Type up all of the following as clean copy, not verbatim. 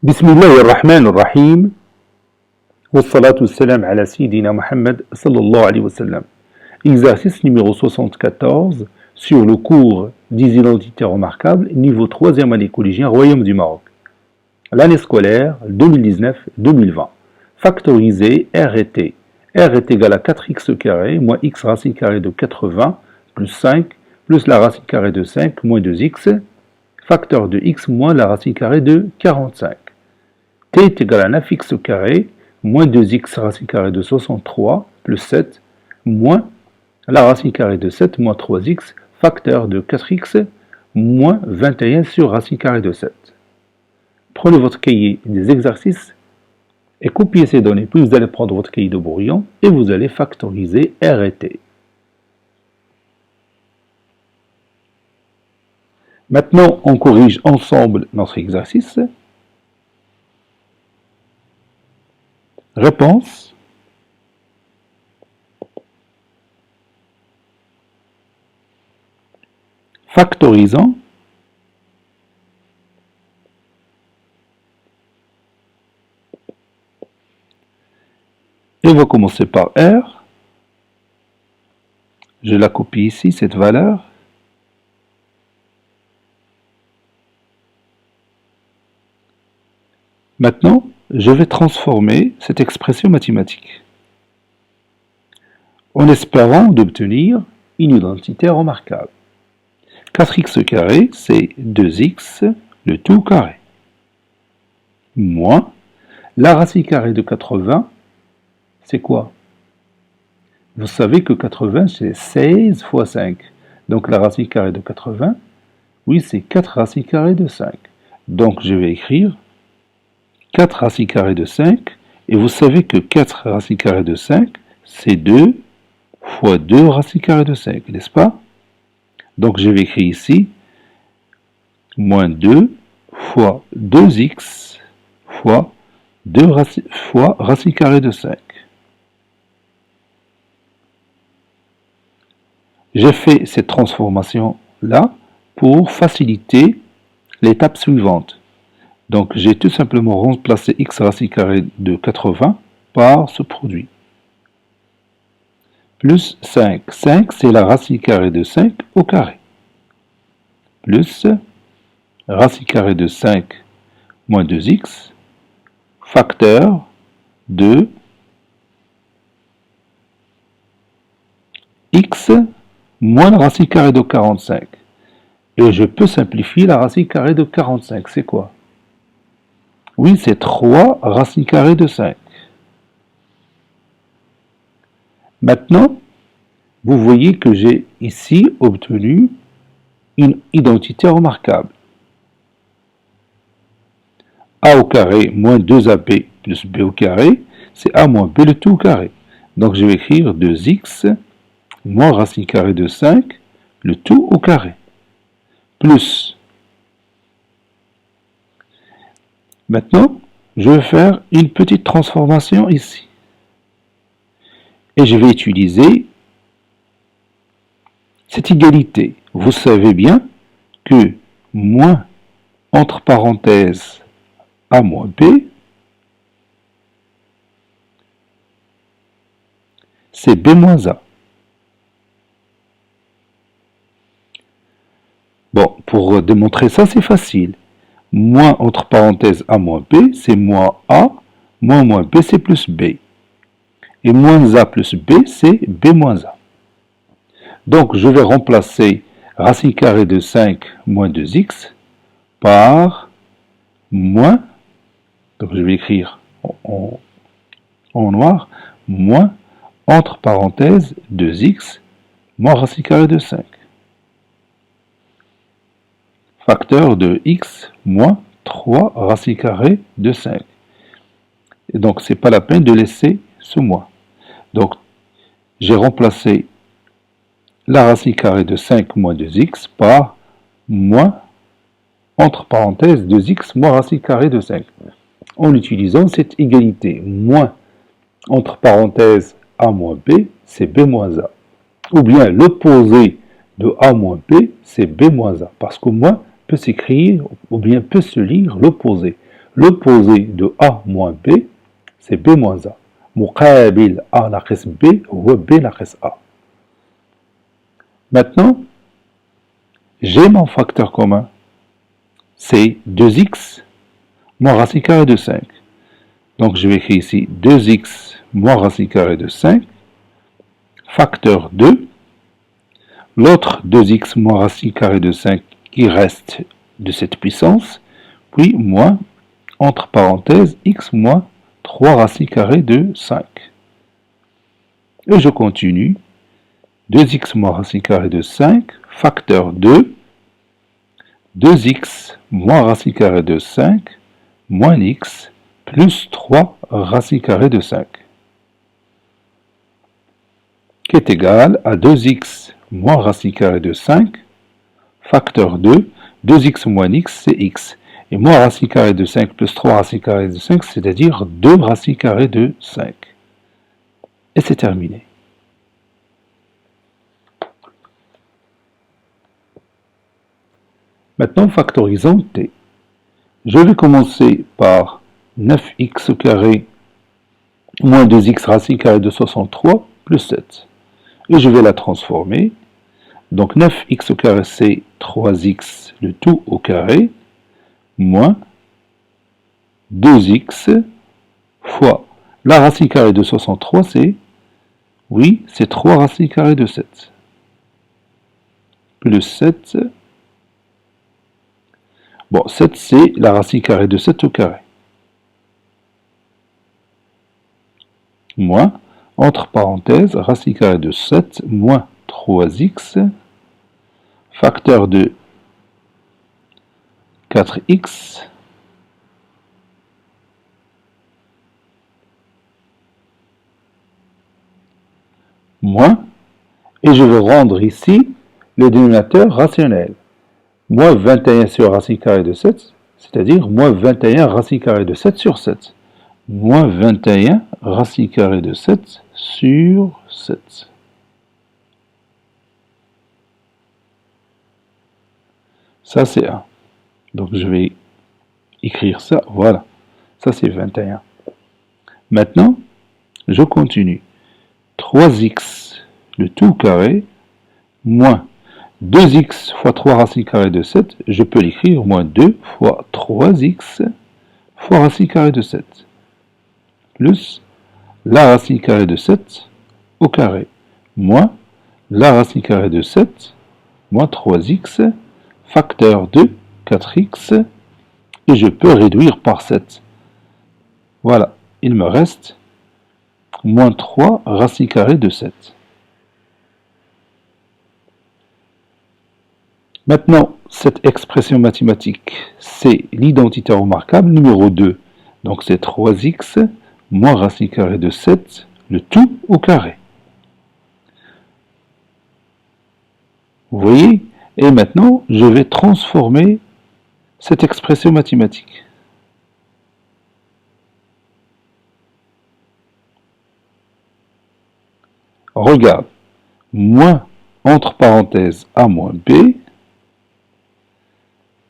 بسم الله الرحمن الرحيم والصلاة والسلام على سيدنا Mohammed sallallahu alayhi wa sallam. Exercice numéro 74 sur le cours des identités remarquables, niveau 3e année collégien, Royaume du Maroc. L'année scolaire 2019-2020. Factoriser R et T. R est égal à 4x carré moins x racine carrée de 80 plus 5 plus la racine carrée de 5 moins 2x, facteur de x moins la racine carrée de 45. T est égal à 9x au carré, moins 2x racine carrée de 63, plus 7, moins la racine carrée de 7, moins 3x, facteur de 4x, moins 21 sur racine carrée de 7. Prenez votre cahier des exercices et copiez ces données, puis vous allez prendre votre cahier de brouillon et vous allez factoriser R et T. Maintenant, on corrige ensemble notre exercice. Réponse. Factorisant. Et on va commencer par R. Je la copie ici, cette valeur. Maintenant, je vais transformer cette expression mathématique en espérant d'obtenir une identité remarquable. 4x carré, c'est 2x, le tout carré, moins la racine carrée de 80, c'est quoi? Vous savez que 80, c'est 16 fois 5. Donc la racine carrée de 80, oui, c'est 4 racines carrées de 5. Donc je vais écrire 4 racines carrées de 5, et vous savez que 4 racines carrées de 5, c'est 2 fois 2 racines carrées de 5, n'est-ce pas? Donc je vais écrire ici, moins 2 fois 2x fois 2 fois racine carrée de 5. J'ai fait cette transformation-là pour faciliter l'étape suivante. Donc, j'ai tout simplement remplacé x racine carrée de 80 par ce produit. Plus 5. 5, c'est la racine carrée de 5 au carré. Plus racine carrée de 5 moins 2x, facteur de x moins la racine carrée de 45. Et je peux simplifier la racine carrée de 45. C'est quoi? Oui, c'est 3 racine carrée de 5. Maintenant, vous voyez que j'ai ici obtenu une identité remarquable. A au carré moins 2AB plus B au carré, c'est A moins B le tout au carré. Donc je vais écrire 2x moins racine carrée de 5, le tout au carré, plus. Maintenant, je vais faire une petite transformation ici. Et je vais utiliser cette égalité. Vous savez bien que moins, entre parenthèses, A moins B, c'est B moins A. Bon, pour démontrer ça, c'est facile. Moins entre parenthèses A moins B, c'est moins A, moins B, c'est plus B. Et moins A plus B, c'est B moins A. Donc, je vais remplacer racine carrée de 5 moins 2x par moins, donc je vais écrire en noir, moins, entre parenthèses, 2x moins racine carrée de 5. Facteur de x moins 3 racine carrée de 5. Et donc, ce n'est pas la peine de laisser ce moins. Donc, j'ai remplacé la racine carrée de 5 moins 2x par moins, entre parenthèses, 2x moins racine carrée de 5. En utilisant cette égalité, moins, entre parenthèses, A moins B, c'est B moins A. Ou bien l'opposé de A moins B, c'est B moins A. Parce qu'au moins peut s'écrire, ou bien peut se lire l'opposé. l'opposé de A moins B, c'est B moins A. مقابل A ناقص B هو B ناقص A. Maintenant, j'ai mon facteur commun. C'est 2x moins racine carrée de 5. Donc je vais écrire ici 2x moins racine carrée de 5, facteur 2. L'autre 2x moins racine carrée de 5 qui reste de cette puissance, puis moins, entre parenthèses, x moins 3 racine carrée de 5. Et je continue. 2x moins racine carrée de 5, facteur 2, 2x moins racine carrée de 5, moins x, plus 3 racine carrée de 5, qui est égal à 2x moins racine carrée de 5, facteur 2, 2x moins x, c'est x. Et moins racine carrée de 5 plus 3 racine carrée de 5, c'est-à-dire 2 racine carrée de 5. Et c'est terminé. Maintenant, factorisons t. Je vais commencer par 9x au carré moins 2x racine carrée de 63 plus 7. Et je vais la transformer. Donc 9x au carré, c'est 3x, le tout au carré, moins 2x fois la racine carrée de 63, c'est, oui, c'est 3 racine carrée de 7. Plus 7. Bon, 7, c'est la racine carrée de 7 au carré. Moins, entre parenthèses, racine carrée de 7 moins 3x, facteur de 4x, moins, et je vais rendre ici le dénominateur rationnel. Moins 21 sur racine carrée de 7, c'est-à-dire moins 21 racine carrée de 7 sur 7. Moins 21 racine carrée de 7 sur 7. Ça, c'est 1. Donc, je vais écrire ça. Voilà. Ça, c'est 21. Maintenant, je continue. 3x, le tout carré, moins 2x fois 3 racine carrée de 7. Je peux l'écrire moins 2 fois 3x fois racine carrée de 7. Plus la racine carrée de 7 au carré, moins la racine carrée de 7, moins 3x, facteur de 4x, et je peux réduire par 7. Voilà, il me reste moins 3 racine carrée de 7. Maintenant, cette expression mathématique, c'est l'identité remarquable numéro 2. Donc c'est 3x moins racine carrée de 7, le tout au carré. Vous voyez? Et maintenant, je vais transformer cette expression mathématique. Regarde, moins entre parenthèses a moins b,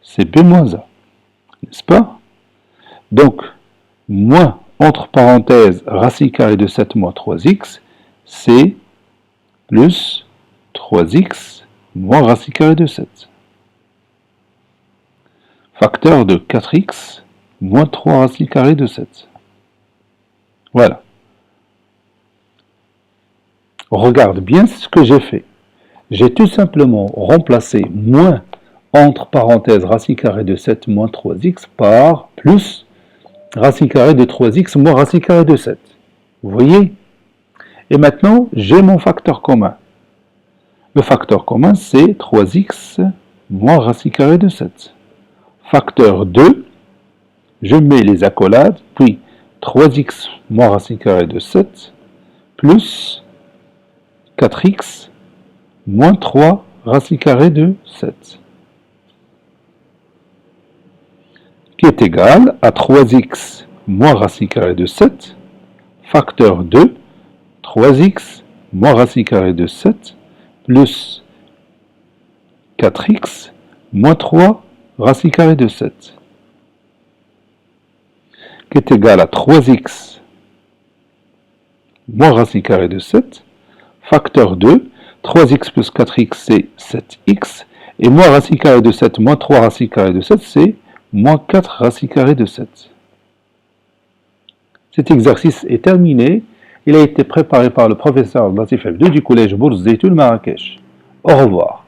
c'est b moins a, n'est-ce pas? Donc, moins entre parenthèses racine carrée de 7 moins 3x, c'est plus 3x moins racine carrée de 7. Facteur de 4x moins 3 racine carrée de 7. Voilà. Regarde bien ce que j'ai fait. J'ai tout simplement remplacé moins entre parenthèses racine carrée de 7 moins 3x par plus racine carrée de 3x moins racine carrée de 7. Vous voyez? Et maintenant, j'ai mon facteur commun. Le facteur commun, c'est 3x moins racine carrée de 7. Facteur 2, je mets les accolades, puis 3x moins racine carrée de 7, plus 4x moins 3 racine carrée de 7. Qui est égal à 3x moins racine carrée de 7, facteur 2, 3x moins racine carrée de 7, plus 4x moins 3 racine carrée de 7. qui est égal à 3x moins racine carrée de 7, facteur 2, 3x plus 4x c'est 7x, et moins racine carrée de 7 moins 3 racine carrée de 7 c'est moins 4 racine carrée de 7. Cet exercice est terminé. Il a été préparé par le professeur Latif Abdou du collège Bourz Zeytoun Marrakech. Au revoir.